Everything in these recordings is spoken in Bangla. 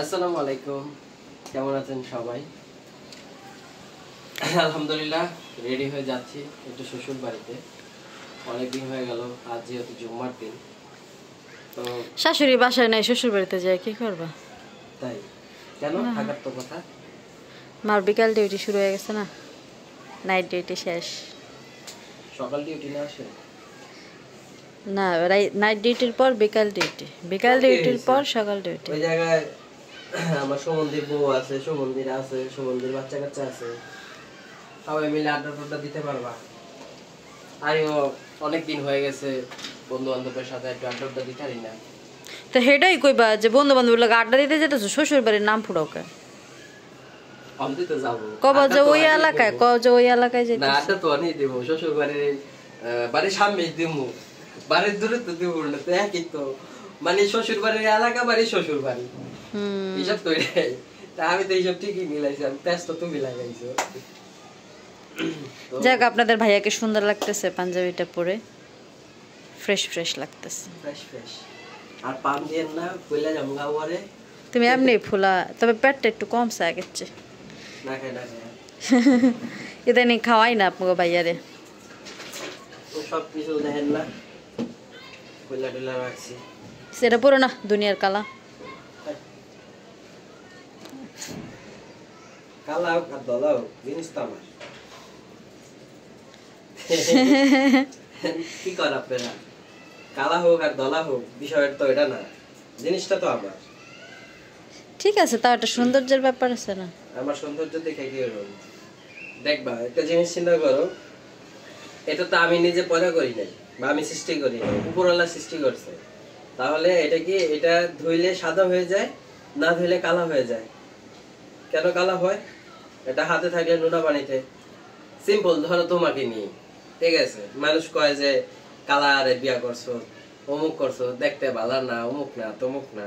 আসসালামু আলাইকুম, কেমন আছেন সবাই? আলহামদুলিল্লাহ রেডি হয়ে যাচ্ছি একটু শ্বশুর বাড়িতে। অনেকদিন হয়ে গেল, আজ যেহেতু জুম্মার দিন, তো শাশুড়ি বাসায় নাই, শ্বশুর বাড়িতে যায় কি করবা? তাই কেন থাকার তো কথা। মার বিকাল ডিউটি শুরু হয়ে গেছে না, নাইট ডিউটি শেষ। সকাল ডিউটি না আসে না, নাইট ডিউটির পর বিকাল ডিউটি, বিকাল ডিউটির পর সকাল ডিউটি। ওই জায়গায় আমার সুমন্দির বউ আছে, সুমন্দির আছে, সুমন্দির বাচ্চা কাচ্চা আছে, সবাই মিলে আড্ডা টাড্ডা দিতে পারবা। আমিও অনেকদিন হয়ে গেছে বন্ধু বান্ধবের সাথে একটু আড্ডা টাড্ডা দিতে পারি না। তো হেডাই কইবা যে বন্ধু বান্ধবের লোক আড্ডা দিতে যেতেছো, শ্বশুর বাড়ির নাম ফুড়াওকে আমি তো যাবো, কবা যে ওই এলাকায়, কও যে ওই এলাকায় যেতে। না আড্ডা তো অনেক দেবো, শ্বশুর বাড়ির বাড়ির সামনে দেবো, বাড়ির দূরে তো দেবো না, তো একই তো। মানে শ্বশুর বাড়ির এলাকা, বাড়ির শ্বশুর বাড়ি, হিসাব তো এটাই। তা আমি তো এইসব ঠিকই মিলাইছি, আমি তেজ তো তুমি লাগাইছো। যাক, আপনাদের ভাইয়াকে সুন্দর লাগতেছে পাঞ্জাবিটা পরে, ফ্রেশ ফ্রেশ লাগতেছে। ফ্রেশ ফ্রেশ আর পাম দিয়ে না কইলা জামগা ওরে। তুমি এমনি ফুলা, তবে পেটটা একটু কমছে আগের চেয়ে। না খাই না খাই ইদানিং খাওয়াই না আপনাকে ভাইয়ারে। তো সব কিছু দেখেন না, কইলা টুলা রাখছি। সেটা পুরো না দুনিয়ার কালা। কালা হোক আর দলা হোক, জিনিস তো আমার। কি কর আপনারা, কালা হোক আর দলা হোক, বিষয়টা তো এটা না, জিনিসটা তো আমার। ঠিক আছে, তাও একটা সৌন্দর্যের ব্যাপার আছে না? আমার সৌন্দর্য দেখে কি হলো? দেখবা একটা জিনিস চিন্তা করো, এটা তো আমি নিজে পয়দা করি নাই বা আমি সৃষ্টি করি নাই, উপরওয়ালা সৃষ্টি করছে। তাহলে এটা কি, এটা ধুইলে সাদা হয়ে যায়, না ধুইলে কালা হয়ে যায়। কেন কালা হয়? এটা হাতে থাকলে নোনা পানিতে। সিম্পল, ধরো তোমাকে নিয়ে, ঠিক আছে, মানুষ কয় যে কালারে বিয়া করছো, অমুক করছো, দেখতে ভালো না, অমুক না, তমুক না।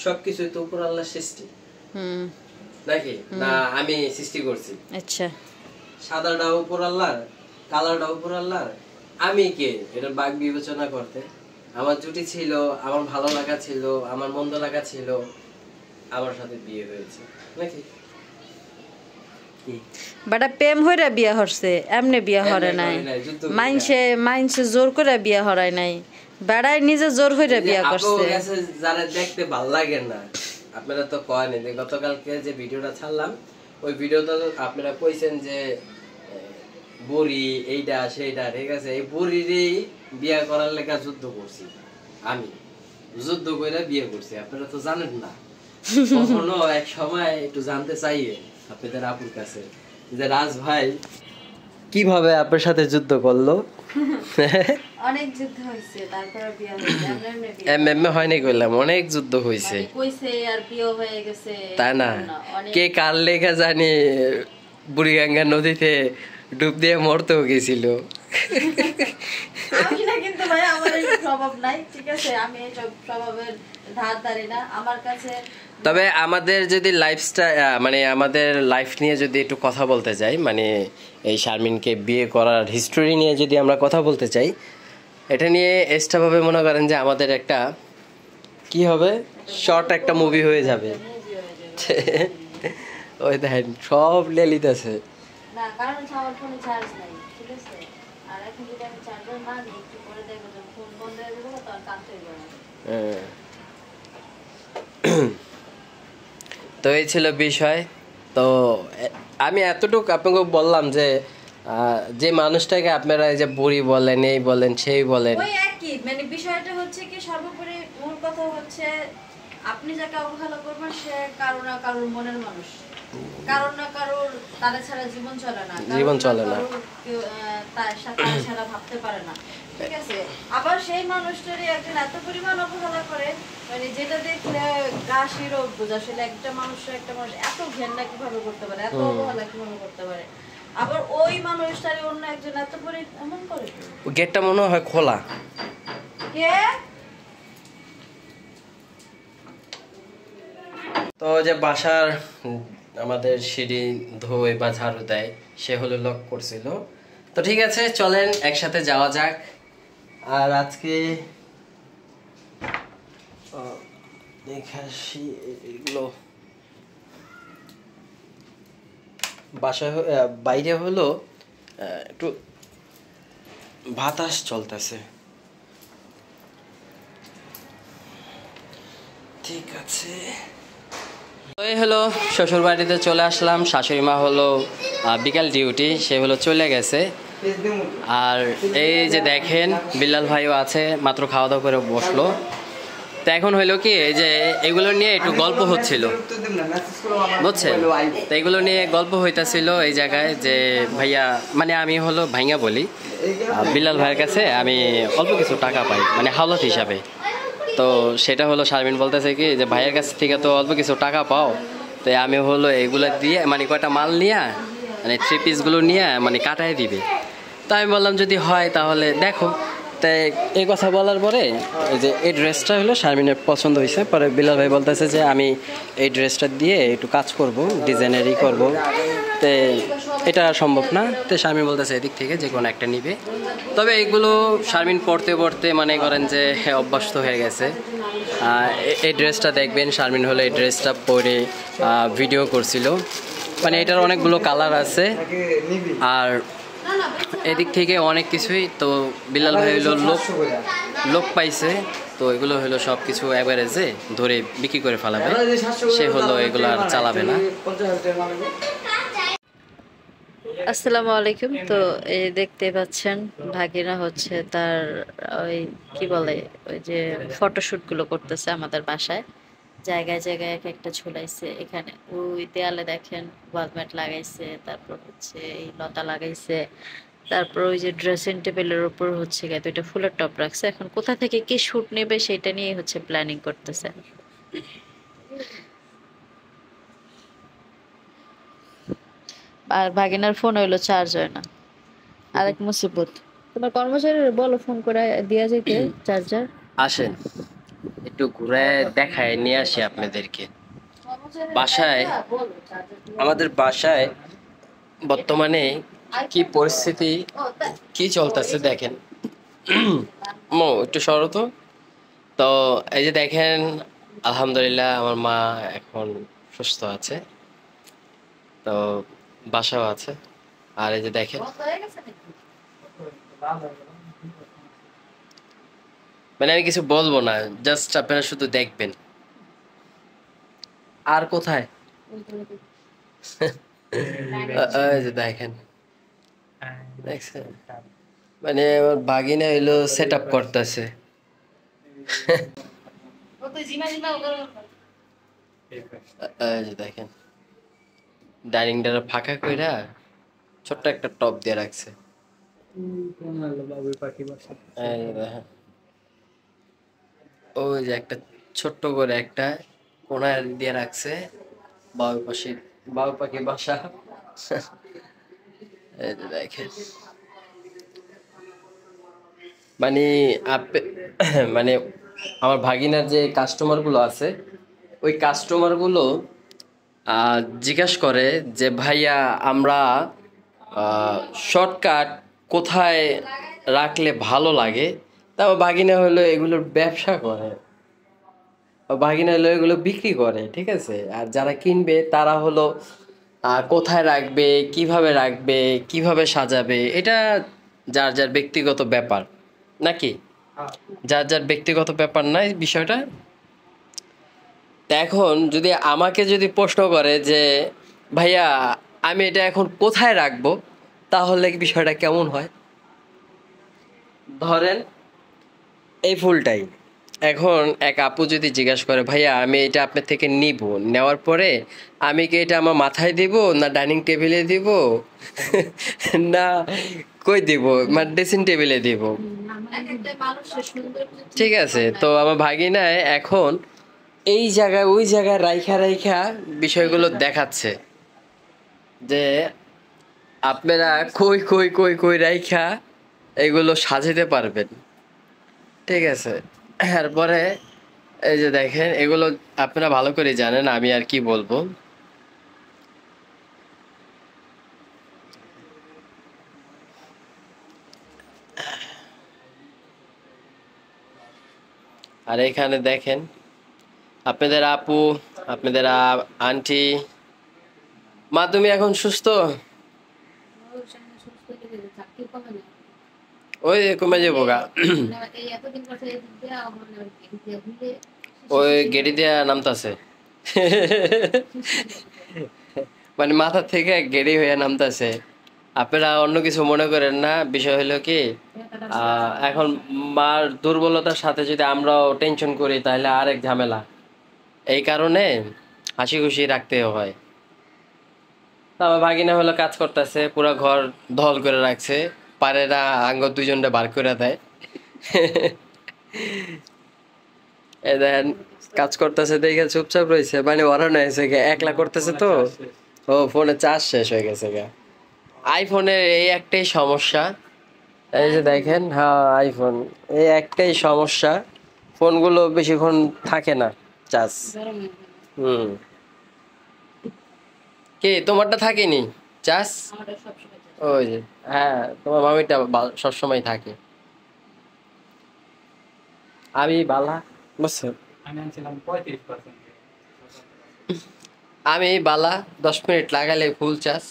সবকিছুই তো উপর আল্লাহর সৃষ্টি, নাকি না আমি সৃষ্টি করছি? আচ্ছা, সাদাটা উপর আল্লাহর, কালারটা উপর আল্লাহর। আমি কে এটা বাক বিবেচনা করতে? আমার জুটি ছিল, আমার ভালো লাগা ছিল, আমার মন্দ লাগা ছিল, আমার সাথে বিয়ে হয়েছে, নাকি? বাটা প্রেম হইরা বিয়া হরছে, এমনি বিয়া হরে নাই। মাইনসে জোর করে বিয়া হরাই নাই, বেড়াই নিজে জোর হইরা বিয়া করছে। যারা দেখতে ভাল লাগে না, আপনারা তো কয়েন যে গতকালকে যে ভিডিওটা ছাড়লাম, ওই ভিডিওটা আপনারা কইছেন যে বুড়ি এইটা সেইটা, ঠিক আছে, এই বুড়িরই বিয়া করার লেখা যুদ্ধ করছি আমি, যুদ্ধ করে বিয়ে করছি। আপনারা তো জানেন না, কখনো এক সময় একটু জানতে চাই আপনাদের আপুর কাছে যে রাজ ভাই কিভাবে আপনার সাথে যুদ্ধ করলো। অনেক যুদ্ধ হইছে, তারপরে বিয়া হইছে। এমএমএ হয়নি কইলাম, অনেক যুদ্ধ হইছে, কইছে আর বিয়ে হয়ে গেছে, তাই না? কে কার লেখা জানি বুড়িগঙ্গা নদীতে ডুব দিয়ে মরতেও গেছিল। আমি না, কিন্তু ভাই আমার এই স্বভাব নাই, ঠিক আছে, আমি এই সব স্বভাবের ধার ধারি না আমার কাছে। তবে আমাদের যদি লাইফস্টাইল, মানে আমাদের লাইফ নিয়ে যদি একটু কথা বলতে চাই, মানে এই শারমিনকে বিয়ে করার হিস্টোরি নিয়ে যদি আমরা কথা বলতে চাই, এটা নিয়ে এক্সট্রাভাবে মনে করেন যে আমাদের একটা কি হবে, শর্ট একটা মুভি হয়ে যাবে। ওই দেখেন সব লেলিত আছে না, কারণ আমার ফোনে চার্জ নাই, ঠিক আছে, আর এখন যদি আমি চার্জার না দিই, একটু পরে দেখো যখন ফোন বন্ধ হয়ে যাবে তখন কাঁদতে হবে। তো এই ছিল বিষয়। তো আমি এতটুকু আপনাকে বললাম যে যে মানুষটাকে আপনারা এই যে বুড়ি বলেন, এই বলেন, সেই বলেন, ওই একই, মানে বিষয়টা হচ্ছে কি, সর্বোপরি মূল কথা হচ্ছে আপনি যাকে অবহেলা করবেন সে কারো না কারোর মনের মানুষ, কারোর না কারোর তারা ছাড়া জীবন চলে না, জীবন চলে না, তার সাথে ছাড়া ভাবতে পারে না, ঠিক আছে। আবার সেই মানুষটারই একজন এত পরিমাণ অবহেলা করে, মানে যেটা দেখলে গা শিরো বোঝা, আসলে একটা মানুষ এত ঘেন্না কিভাবে করতে পারে, এত অবহেলা কিভাবে করতে পারে। আবার ওই মানুষটারই অন্য একজন এত এমন করে, গেটটা মনে হয় খোলা। কে? তো যে বাসার আমাদের সিঁড়ি ধোয় বা ঝাড়ু দেয়, সে হলো লক করছিল। তো ঠিক আছে, চলেন একসাথে যাওয়া যাক। আর আজকে দেখে আসি এগুলো বাসায় বাইরে হলো একটু বাতাস চলতেছে। ঠিক আছে, এই হলো শ্বশুর বাড়িতে চলে আসলাম। শাশুড়ি মা হলো বিকাল ডিউটি, সে হলো চলে গেছে। আর এই যে দেখেন বিল্লাল ভাইও আছে, মাত্র খাওয়া দাওয়া করে বসলো। তো এখন হইলো কি, এই যে এগুলো নিয়ে একটু গল্প হচ্ছিল, বুঝছেন? তো এগুলো নিয়ে গল্প হইতাছিল এই জায়গায়, যে ভাইয়া মানে আমি হলো ভাইয়া বলি, বিল্লাল ভাইয়ের কাছে আমি অল্প কিছু টাকা পাই মানে হাওলাত হিসাবে। তো সেটা হলো শারমিন বলতেছে কি যে ভাইয়ের কাছ থেকে তো অল্প কিছু টাকা পাও, তো আমি হলো এগুলো দিয়ে মানে কয়টা মাল নিয়ে মানে 3 পিসগুলো নিয়ে মানে কাটাই দিবে। তো আমি বললাম যদি হয় তাহলে দেখো। তাই এই কথা বলার পরে এই যে এই ড্রেসটা হলো শারমিনের পছন্দ হয়েছে। পরে বিলাল ভাই বলতেছে যে আমি এই ড্রেসটা দিয়ে একটু কাজ করব, ডিজাইনারই করব। তো এটা সম্ভব না, তো শারমিন বলতেছে এদিক থেকে যে কোনো একটা নিবে। তবে এইগুলো শারমিন পড়তে পড়তে মানে করেন যে অভ্যস্ত হয়ে গেছে। এই ড্রেসটা দেখবেন, শারমিন হলো এই ড্রেসটা পরে ভিডিও করছিল। মানে এটার অনেকগুলো কালার আছে, আর এদিক থেকে অনেক কিছুই। তো বিলাল ভাই হলো লোক পাইছে, তো এগুলো হলো সব কিছু অ্যাভারেজে ধরে বিক্রি করে ফেলাবে। সে হলো এগুলো আর চালাবে না। আসসালামু আলাইকুম। তো এই দেখতে পাচ্ছেন ভাগিনা হচ্ছে তার ওই কি বলে ওই যে ফটোশুট গুলো করতেছে আমাদের বাসায়। জায়গায় জায়গায় এক একটা ঝুলাইছে। এখানে ওই দেয়ালে দেখেন ওয়ালমেট লাগাইছে, তারপর হচ্ছে এই লতা লাগাইছে, তারপর ওই যে ড্রেসিং টেবিলের উপর হচ্ছে গিয়ে দুইটা ফুলের টব রাখছে। এখন কোথা থেকে কি শুট নেবে সেটা নিয়ে হচ্ছে প্ল্যানিং করতেছে। আর ভাগিনার ফোন হইলো চার্জ হয় না, আরেক মুসিবত। তোমার কর্মচারী বলো ফোন করে দিয়া যাইতে চার্জার। আসেন একটু ঘুরে দেখায় নিয়ে আসি আপনাদেরকে। বাসায় আমাদের বাসায় বর্তমানে কি পরিস্থিতি, কি চলতেছে দেখেন। মো একটু সরো তো। তো এই যে দেখেন, আলহামদুলিল্লাহ আমার মা এখন সুস্থ আছে, তো বাসাও আছে। আর এই যে দেখেন, মানে আমি কিছু বলবো না, জাস্ট আপনারা শুধু দেখবেন। আর কোথায় এই যে দেখেন, দেখছেন? মানে আমার বাগিনা হইলো সেট আপ করতেছে। এই যে দেখেন, ডাইনিংটা ফাঁকা কইরা ছোট্ট একটা টপ দিয়ে রাখছে। এই যে দেখেন, ওই যে একটা ছোট্ট করে একটা কোণায় দিয়ে রাখছে, বাবু পাশে বাবু পাখি বাসা। এই যে দেখেন, মানে মানে আমার ভাগিনার যে কাস্টমার গুলো আছে, ওই কাস্টমার গুলো জিজ্ঞাসা করে যে ভাইয়া আমরা শর্টকাট কোথায় রাখলে ভালো লাগে। তারপর ভাগিনা হলো এগুলোর ব্যবসা করে, ভাগিনা হলো এগুলো বিক্রি করে, ঠিক আছে। আর যারা কিনবে তারা হলো কোথায় রাখবে, কিভাবে সাজাবে, এটা যার যার ব্যক্তিগত ব্যাপার নাকি, যার যার ব্যক্তিগত ব্যাপার নাই বিষয়টা। তা এখন যদি আমাকে যদি প্রশ্ন করে যে ভাইয়া আমি এটা এখন কোথায় রাখবো, তাহলে বিষয়টা কেমন হয়? ধরেন এই ফুলটাই এখন এক আপু যদি জিজ্ঞাসা করে ভাইয়া আমি এটা আপনার থেকে নিব, নেওয়ার পরে আমি কি এটা আমার মাথায় দিব, না ডাইনিং টেবিলে দিব, না কই দিব, মানে ড্রেসিং টেবিলে দিব, ঠিক আছে। তো আমার ভাগিনায় এখন এই জায়গায় ওই জায়গায় রাইখা রাইখা বিষয়গুলো দেখাচ্ছে যে আপনারা কই কই কই কই রাইখা এগুলো সাজাতে পারবেন, ঠিক আছে। এরপরে এই যে দেখেন, এগুলো আপনারা ভালো করে জানেন, আমি আর কি বলবো। আর এখানে দেখেন আপনাদের আপু, আপনাদের আন্টি, মা তুমি এখন সুস্থ? ওই কমে যাবো গা। ওই গেড়ি দিয়া নামতাছে। মানে মাথা থেকে গেড়ি হয়ে নামতাছে। আপনারা অন্য কিছু মনে করেন না, বিষয় হলো কি এখন মার দুর্বলতার সাথে যদি আমরাও টেনশন করি তাহলে আরেক ঝামেলা। এই কারণে হাসি খুশি রাখতে হয়। তো আমার ভাগিনা হলো কাজ করতেছে, পুরো ঘর ধল করে রাখছে, পারে না আঙ্গ দুইজনটা বার করে দেয়। এ দেখেন কাজ করতেছে দেখে চুপচাপ রয়েছে, মানে ওরা না এসে একলা করতেছে তো। ও ফোনে চার্জ শেষ হয়ে গেছে গা। আইফোনের এই একটাই সমস্যা, এই যে দেখেন, হ্যাঁ আইফোন, এই একটাই সমস্যা, ফোনগুলো বেশিক্ষণ থাকে না চার্জ। হুম, কি তোমারটা থাকেনি চার্জ? ওই যে, হ্যাঁ তোমার মামিটা সবসময় থাকে। আমি বালা, বুঝছো, আমি বালা 10 মিনিট লাগালে ফুল চার্জ।